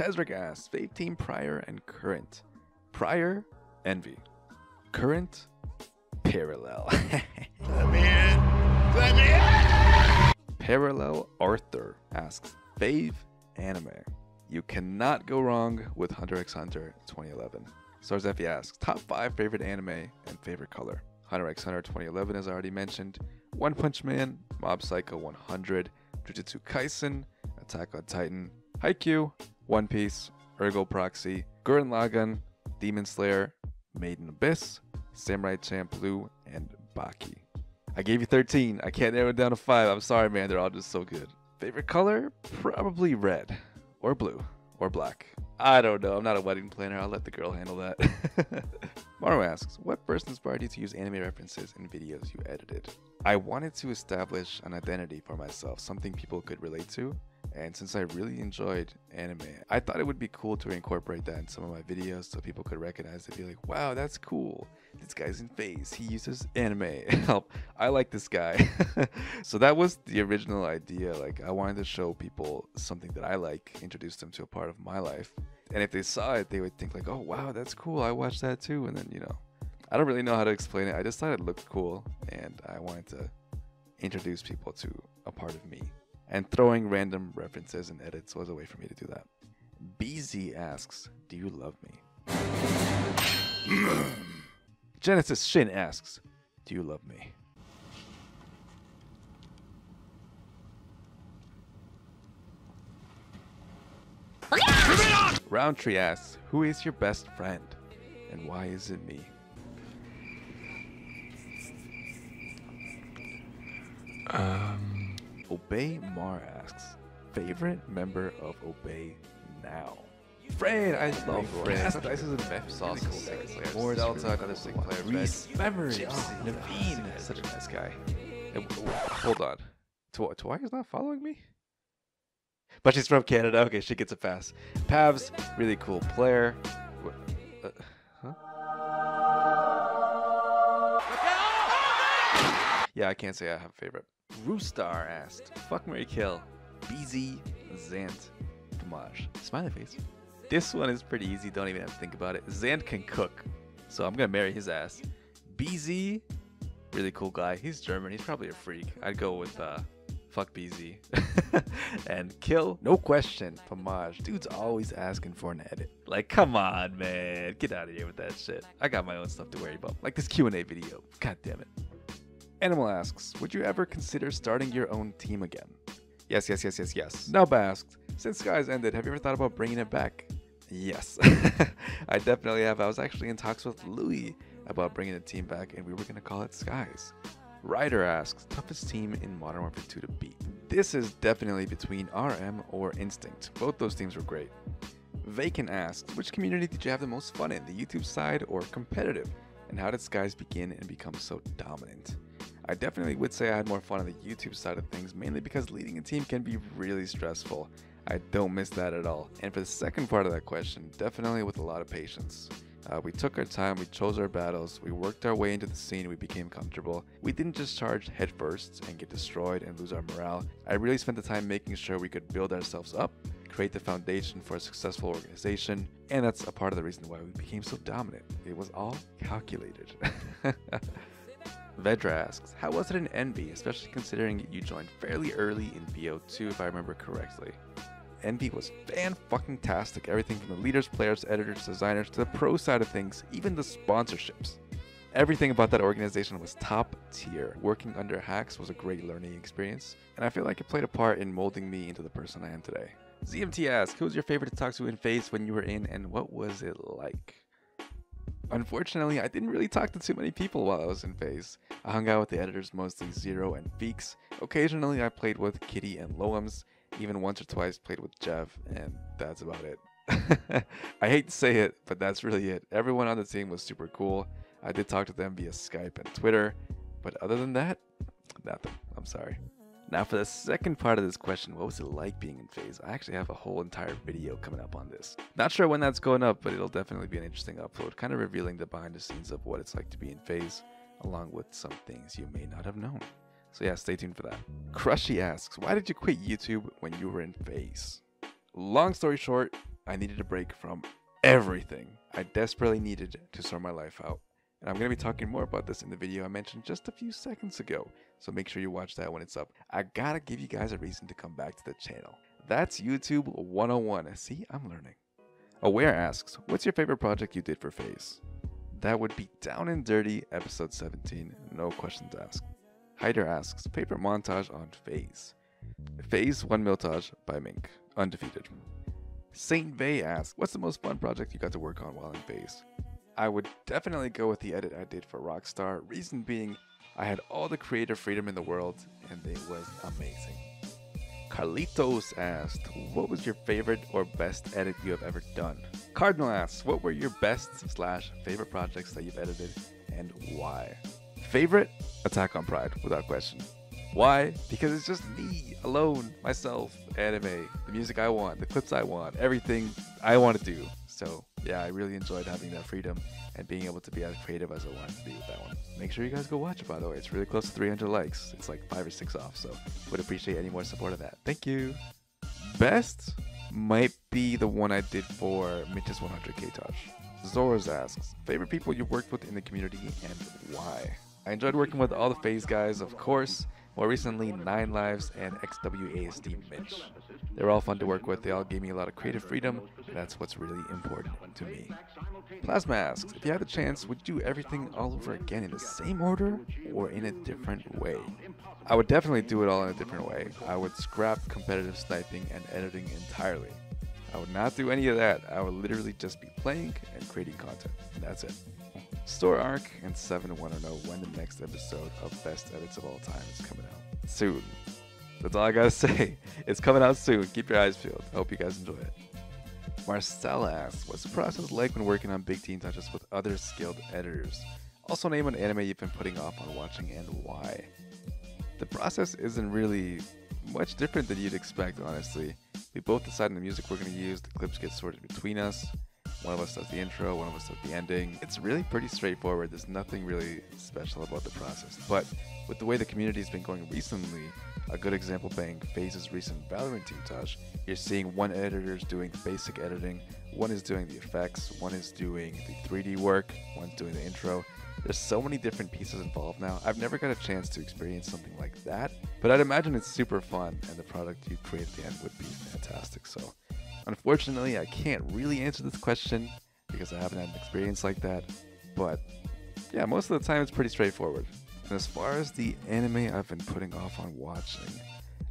Tezrick asks, fave team prior and current. Prior, Envy. Current, Parallel. Let me in. Let me in. Parallel Arthur asks, fave anime. You cannot go wrong with Hunter x Hunter 2011. Starzeffy asks, top 5 favorite anime and favorite color. Hunter x Hunter 2011 as already mentioned. One Punch Man, Mob Psycho 100, Jujutsu Kaisen, Attack on Titan, Haikyuu, One Piece, Ergo Proxy, Gurren Lagann, Demon Slayer, Maiden Abyss, Samurai Champloo, and Baki. I gave you 13. I can't narrow it down to 5. I'm sorry, man. They're all just so good. Favorite color? Probably red. Or blue. Or black. I don't know. I'm not a wedding planner. I'll let the girl handle that. Maru asks, what first inspired you to use anime references in videos you edited? I wanted to establish an identity for myself, something people could relate to. And since I really enjoyed anime, I thought it would be cool to incorporate that in some of my videos so people could recognize it, be like, wow, that's cool. This guy's in phase. He uses anime. Help. I like this guy. So that was the original idea. Like, I wanted to show people something that I like, introduce them to a part of my life. And if they saw it, they would think like, oh, wow, that's cool. I watched that too. And then, you know, I don't really know how to explain it. I just thought it looked cool. And I wanted to introduce people to a part of me. And throwing random references and edits was a way for me to do that. BZ asks, do you love me? Genesis Shin asks, do you love me? Roundtree asks, who is your best friend? And why is it me? Obey Mar asks, favorite member of Obey now? Fred, I love Fred. This is a meth sauce. Really cool More Delta, another sick player. Reese, Memory, Naveen, such a nice guy. Hold on. Tawai is not following me? But she's from Canada. Okay, she gets it fast. Pavs, really cool player. Huh? Yeah, I can't say I have a favorite. Roostar asked, fuck, marry, kill. BZ, Zant, Damage. Smiley face. This one is pretty easy. Don't even have to think about it. Zant can cook, so I'm gonna marry his ass. BZ, really cool guy. He's German. He's probably a freak. I'd go with fuck BZ. And kill, no question. Damage. Dude's always asking for an edit. Like, come on, man. Get out of here with that shit. I got my own stuff to worry about. Like this Q&A video. God damn it. Animal asks, would you ever consider starting your own team again? Yes. Nub asked, since Skies ended, have you ever thought about bringing it back? Yes, I definitely have. I was actually in talks with Louis about bringing the team back, and we were going to call it Skies. Ryder asks, toughest team in Modern Warfare 2 to beat? This is definitely between RM or Instinct. Both those teams were great. Vacant asks, which community did you have the most fun in, the YouTube side or competitive? And how did Skies begin and become so dominant? I definitely would say I had more fun on the YouTube side of things, mainly because leading a team can be really stressful. I don't miss that at all. And for the second part of that question, definitely with a lot of patience. We took our time, we chose our battles, we worked our way into the scene, we became comfortable. We didn't just charge headfirst and get destroyed and lose our morale. I really spent the time making sure we could build ourselves up, create the foundation for a successful organization, and that's a part of the reason why we became so dominant. It was all calculated. Vedra asks, how was it in Envy, especially considering you joined fairly early in BO2 if I remember correctly? Envy was fan-fucking-tastic, everything from the leaders, players, editors, designers, to the pro side of things, even the sponsorships. Everything about that organization was top tier. Working under hacks was a great learning experience, and I feel like it played a part in molding me into the person I am today. ZMT asks, who was your favorite to talk to in FaZe when you were in, and what was it like? Unfortunately, I didn't really talk to too many people while I was in FaZe. I hung out with the editors, mostly Zero and Feeks. Occasionally I played with Kitty and Loams, even once or twice played with Jeff, and that's about it. I hate to say it, but that's really it. Everyone on the team was super cool. I did talk to them via Skype and Twitter, but other than that, nothing. I'm sorry. Now for the second part of this question, what was it like being in FaZe? I actually have a whole entire video coming up on this. Not sure when that's going up, but it'll definitely be an interesting upload, kind of revealing the behind the scenes of what it's like to be in FaZe, along with some things you may not have known. So yeah, stay tuned for that. Crushy asks, why did you quit YouTube when you were in FaZe? Long story short, I needed a break from everything. I desperately needed to sort my life out. And I'm going to be talking more about this in the video I mentioned just a few seconds ago, so make sure you watch that when it's up. I gotta give you guys a reason to come back to the channel. That's YouTube 101. See, I'm learning. Aware asks, what's your favorite project you did for FaZe? That would be Down and Dirty, episode 17, no questions asked. Hyder asks, favorite montage on FaZe? FaZe 1 Miltage by Mink, undefeated. Saint Vey asks, what's the most fun project you got to work on while in FaZe? I would definitely go with the edit I did for Rockstar, reason being I had all the creative freedom in the world and it was amazing. Carlitos asked, what was your favorite or best edit you have ever done? Cardinal asks, what were your best/favorite projects that you've edited and why? Favorite? Attack on Pride, without question. Why? Because it's just me, alone, myself, anime, the music I want, the clips I want, everything I want to do. So yeah, I really enjoyed having that freedom and being able to be as creative as I wanted to be with that one. Make sure you guys go watch it, by the way. It's really close to 300 likes. It's like 5 or 6 off, so would appreciate any more support of that. Thank you. Best might be the one I did for Mitch's 100k Tosh. Zoras asks, favorite people you worked with in the community and why? I enjoyed working with all the FaZe guys, of course. More recently, 9 Lives and XWASD Mitch. They were all fun to work with, they all gave me a lot of creative freedom, and that's what's really important to me. Plasma asks, if you had the chance, would you do everything all over again in the same order or in a different way? I would definitely do it all in a different way. I would scrap competitive sniping and editing entirely. I would not do any of that. I would literally just be playing and creating content, and that's it. Store Arc and 7 want to know when the next episode of Best Edits of All Time is coming out. Soon. That's all I gotta say. It's coming out soon. Keep your eyes peeled. I hope you guys enjoy it. Marcella asks, what's the process like when working on big team touches with other skilled editors? Also name an anime you've been putting off on watching and why. The process isn't really much different than you'd expect, honestly. We both decide on the music we're going to use, the clips get sorted between us. One of us does the intro, one of us does the ending. It's really pretty straightforward. There's nothing really special about the process. But with the way the community's been going recently, a good example being FaZe's recent Valorant team touch, you're seeing one editor's doing the basic editing, one is doing the effects, one is doing the 3D work, one's doing the intro. There's so many different pieces involved now. I've never got a chance to experience something like that, but I'd imagine it's super fun and the product you create at the end would be fantastic. So unfortunately, I can't really answer this question because I haven't had an experience like that, but yeah, most of the time it's pretty straightforward. And as far as the anime I've been putting off on watching,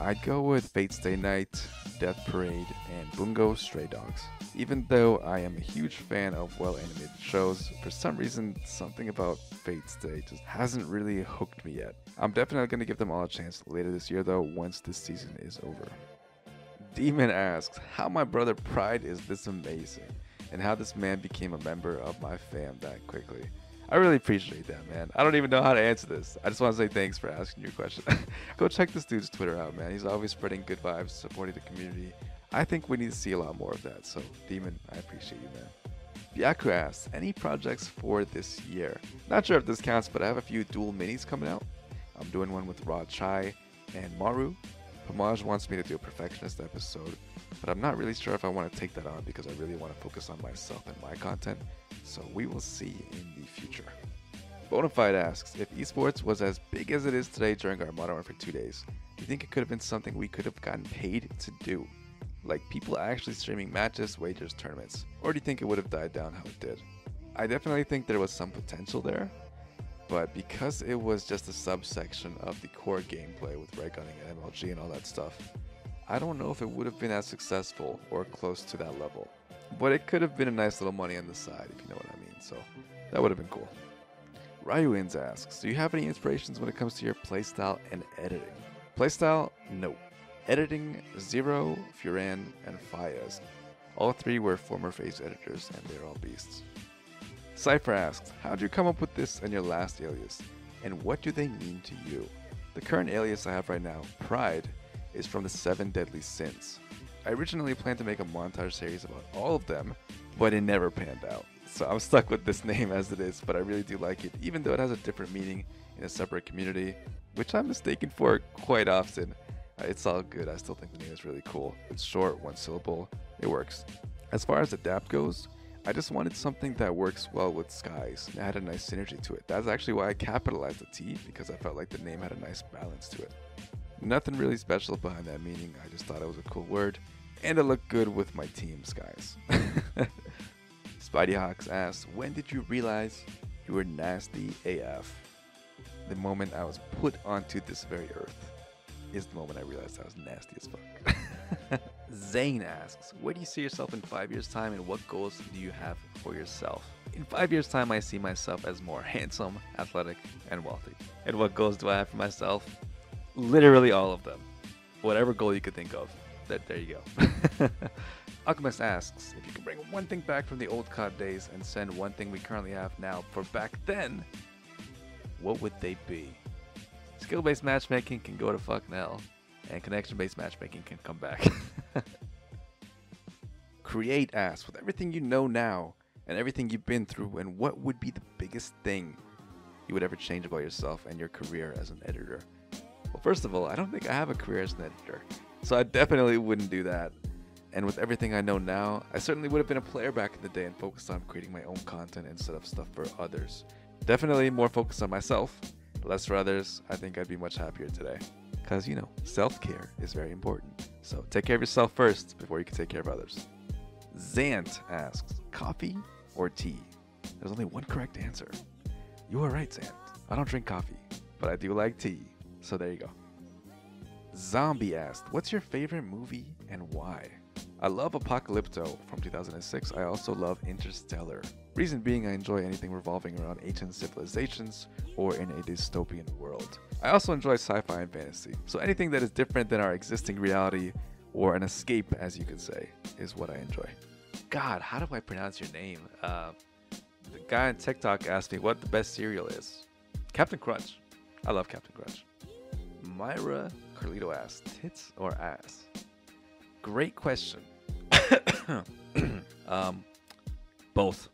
I'd go with Fate Stay Night, Death Parade, and Bungo Stray Dogs. Even though I am a huge fan of well-animated shows, for some reason something about Fate Stay just hasn't really hooked me yet. I'm definitely going to give them all a chance later this year though, once this season is over. Demon asks, how my brother Pride is this amazing, and how this man became a member of my fam that quickly. I really appreciate that, man. I don't even know how to answer this. I just want to say thanks for asking your question. Go check this dude's Twitter out, man. He's always spreading good vibes, supporting the community. I think we need to see a lot more of that. So, Demon, I appreciate you, man. Byaku asks, any projects for this year? Not sure if this counts, but I have a few dual minis coming out. I'm doing one with Rod Chai and Maru. Pomage wants me to do a Perfectionist episode, but I'm not really sure if I want to take that on because I really want to focus on myself and my content. So we will see in the future. Bonafide asks, if esports was as big as it is today during our Modern Warfare 2 days, do you think it could have been something we could have gotten paid to do? Like people actually streaming matches, wagers, tournaments? Or do you think it would have died down how it did? I definitely think there was some potential there, but because it was just a subsection of the core gameplay with ray gunning and MLG and all that stuff, I don't know if it would have been as successful or close to that level. But it could have been a nice little money on the side, if you know what I mean, so that would have been cool. Ryuins asks, do you have any inspirations when it comes to your playstyle and editing? Playstyle? No. Editing? Zero, Furan, and Fayez. All 3 were former FaZe editors, and they're all beasts. Cypher asks, how did you come up with this and your last alias? And what do they mean to you? The current alias I have right now, Pride, is from the 7 Deadly Sins. I originally planned to make a montage series about all of them, but it never panned out. So I'm stuck with this name as it is, but I really do like it, even though it has a different meaning in a separate community, which I'm mistaken for quite often. It's all good. I still think the name is really cool. It's short, 1 syllable. It works. As far as adapt goes, I just wanted something that works well with skies and had a nice synergy to it. That's actually why I capitalized the T, because I felt like the name had a nice balance to it. Nothing really special behind that meaning, I just thought it was a cool word, and it looked good with my team skies. Spidey Hawks asks, when did you realize you were nasty AF? The moment I was put onto this very earth is the moment I realized I was nasty as fuck. Zane asks, where do you see yourself in 5 years' time and what goals do you have for yourself? In 5 years' time, I see myself as more handsome, athletic, and wealthy. And what goals do I have for myself? Literally all of them. Whatever goal you could think of. There you go. Alchemist asks, if you could bring one thing back from the old COD days and send one thing we currently have now for back then, what would they be? Skill-based matchmaking can go to fucking hell, and connection-based matchmaking can come back. Create asks, with everything you know now and everything you've been through, and what would be the biggest thing you would ever change about yourself and your career as an editor? Well, first of all, I don't think I have a career as an editor, so I definitely wouldn't do that. And with everything I know now, I certainly would have been a player back in the day and focused on creating my own content instead of stuff for others. Definitely more focused on myself, less for others. I think I'd be much happier today. Because, you know, self-care is very important. So take care of yourself first before you can take care of others. Zant asks, coffee or tea? There's only one correct answer. You are right, Zant. I don't drink coffee, but I do like tea. So there you go. Zombie asked, what's your favorite movie and why? I love Apocalypto from 2006. I also love Interstellar. Reason being, I enjoy anything revolving around ancient civilizations or in a dystopian world. I also enjoy sci-fi and fantasy. So anything that is different than our existing reality or an escape, as you could say, is what I enjoy. God, how do I pronounce your name? The guy on TikTok asked me what the best cereal is. Captain Crunch. I love Captain Crunch. Myra Carlito asks, tits or ass? Great question. Both.